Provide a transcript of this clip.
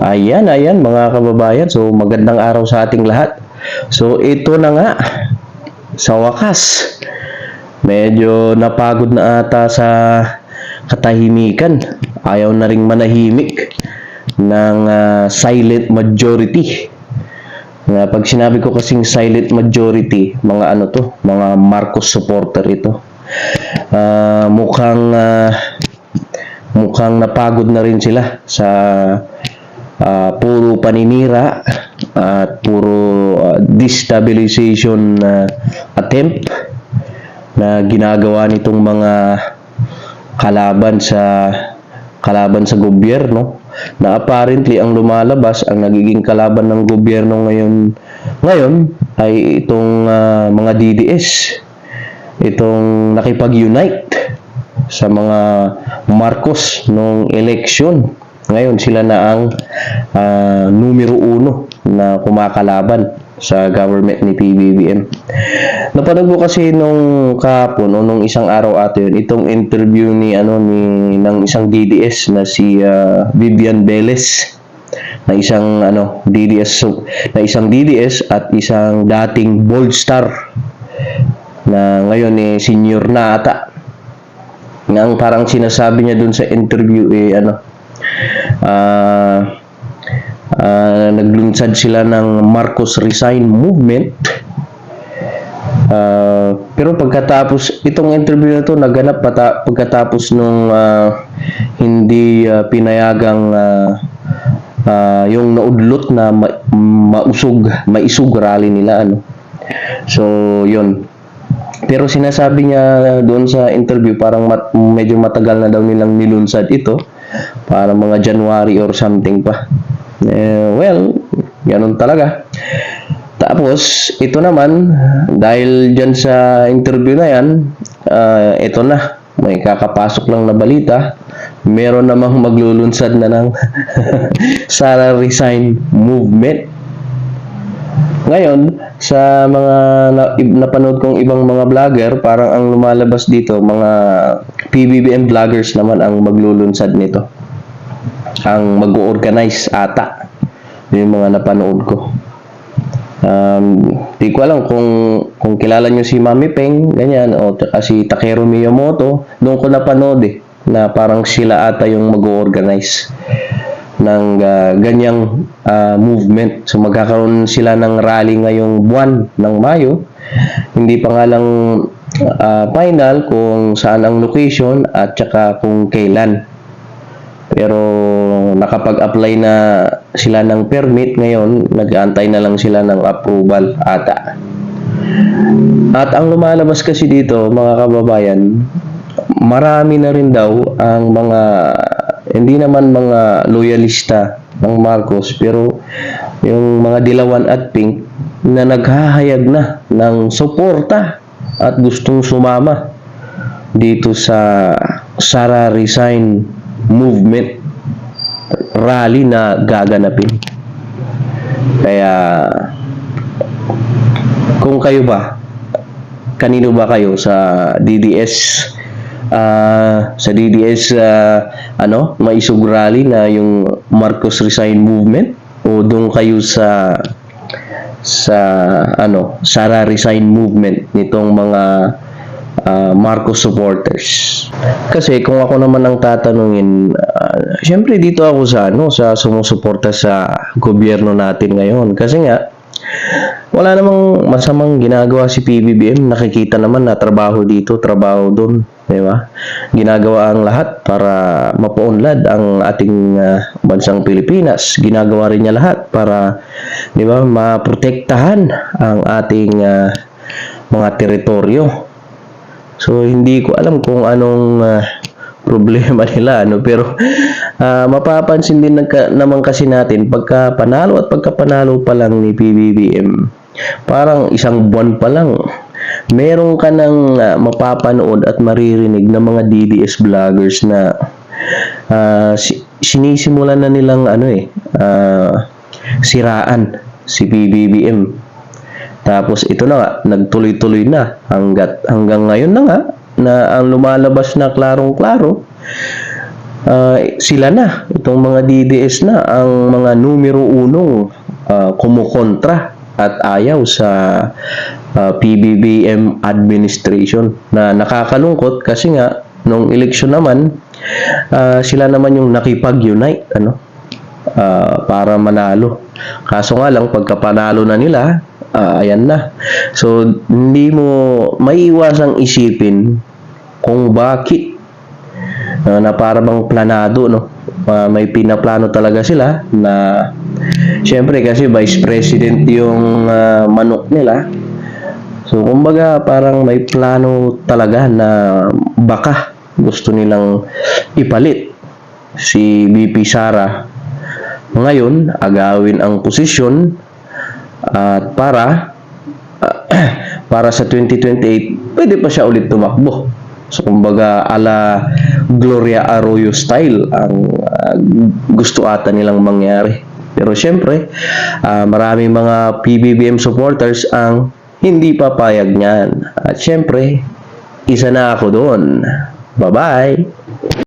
Ayan mga kababayan. So magandang araw sa ating lahat. So ito na nga, sa wakas, medyo napagod na ata sa katahimikan. Ayaw na ring manahimik ng silent majority. Pag sinabi ko kasing silent majority, mga ano to, mga Marcos supporter ito. Mukhang napagod na rin sila sa puro paninira at puro destabilization attempt na ginagawa nitong mga kalaban sa gobyerno, na apparently ang lumalabas, ang nagiging kalaban ng gobyerno ngayon ay itong mga DDS, itong nakipag-unite sa mga Marcos nung election. Ngayon sila na ang numero 1 na kumakalaban sa government ni PBBM. Napanood ko kasi nung kahapon o nung isang araw ato yun, itong interview ng isang DDS na si Vivian Velez, na isang DDS at isang dating Bold Star na ngayon senior na ata. Ang parang sinasabi niya dun sa interview naglunsad sila ng Marcos Resign Movement. Pero pagkatapos, itong interview na to naganap pagkatapos nung hindi pinayagang yung naudlot na maisug rally nila So yun. Pero sinasabi niya doon sa interview, parang medyo matagal na daw nilang nilunsad ito, para mga January or something pa. Well, ganun talaga. Tapos, ito naman, dahil dyan sa interview na yan, ito na, may kakapasok lang na balita, meron namang maglulunsad na ng Sara Resign Movement. Ngayon, sa mga napanood kong ibang mga vlogger, parang ang lumalabas dito, mga PBBM vloggers naman ang maglulunsad nito. Ang mag-organize ata. Yung mga napanood ko. Di ko alam kung kilala nyo si Mami Peng, ganyan, o si Takeru Miyamoto. Doon ko napanood na parang sila ata yung mag-organize ng ganyang movement. So magkakaroon sila ng rally ngayong buwan ng Mayo. Hindi pa nga lang final kung saan ang location at saka kung kailan. Pero nakapag-apply na sila ng permit ngayon, nag-aantay na lang sila ng approval ata. At ang lumalabas kasi dito, mga kababayan, marami na rin daw ang mga hindi naman mga loyalista ng Marcos, pero yung mga dilawan at pink na naghahayag na ng suporta at gustong sumama dito sa Sara Resign Movement rally na gaganapin. Kaya kung kayo ba, kanino ba kayo sa DDS? Maisug rally na yung Marcos Resign Movement, o doon kayo sa Sara Resign Movement nitong mga Marcos supporters? Kasi kung ako naman ang tatanungin, syempre dito ako sa sumusuporta sa gobyerno natin ngayon, kasi nga wala namang masamang ginagawa si PBBM. Nakikita naman na trabaho dito, trabaho doon, di ba? Ginagawa ang lahat para mapaunlad ang ating bansang Pilipinas. Ginagawa rin niya lahat para, di ba, maprotektahan ang ating mga teritoryo. So hindi ko alam kung anong problema nila, pero mapapansin din naman kasi natin, pagka panalo pa lang ni PBBM, parang isang buwan pa lang, meron ka ng mapapanood at maririnig ng mga DDS vloggers na sinisimulan na nilang siraan si PBBM. Tapos ito na nga, nagtuloy-tuloy na hanggang ngayon na nga, na ang lumalabas na klarong-klaro, sila na, itong mga DDS na ang mga numero unong kumukontra at ayaw sa PBBM administration, na nakakalungkot kasi nga nung eleksyon naman sila naman yung nakipag-unite para manalo. Kaso nga lang pagkapanalo na nila, ayan na. So hindi mo maiiwasang isipin kung bakit na para bang planado, no? May pinaplano talaga sila na syempre kasi vice president yung manok nila. So kumbaga parang may plano talaga na baka gusto nilang ipalit si VP Sara ngayon, agawin ang posisyon at para sa 2028 pwede pa siya ulit tumakbo. So kumbaga ala Gloria Arroyo style ang gusto ata nilang mangyari. Pero syempre, maraming mga PBBM supporters ang hindi papayag niyan. At syempre, isa na ako doon. Bye-bye!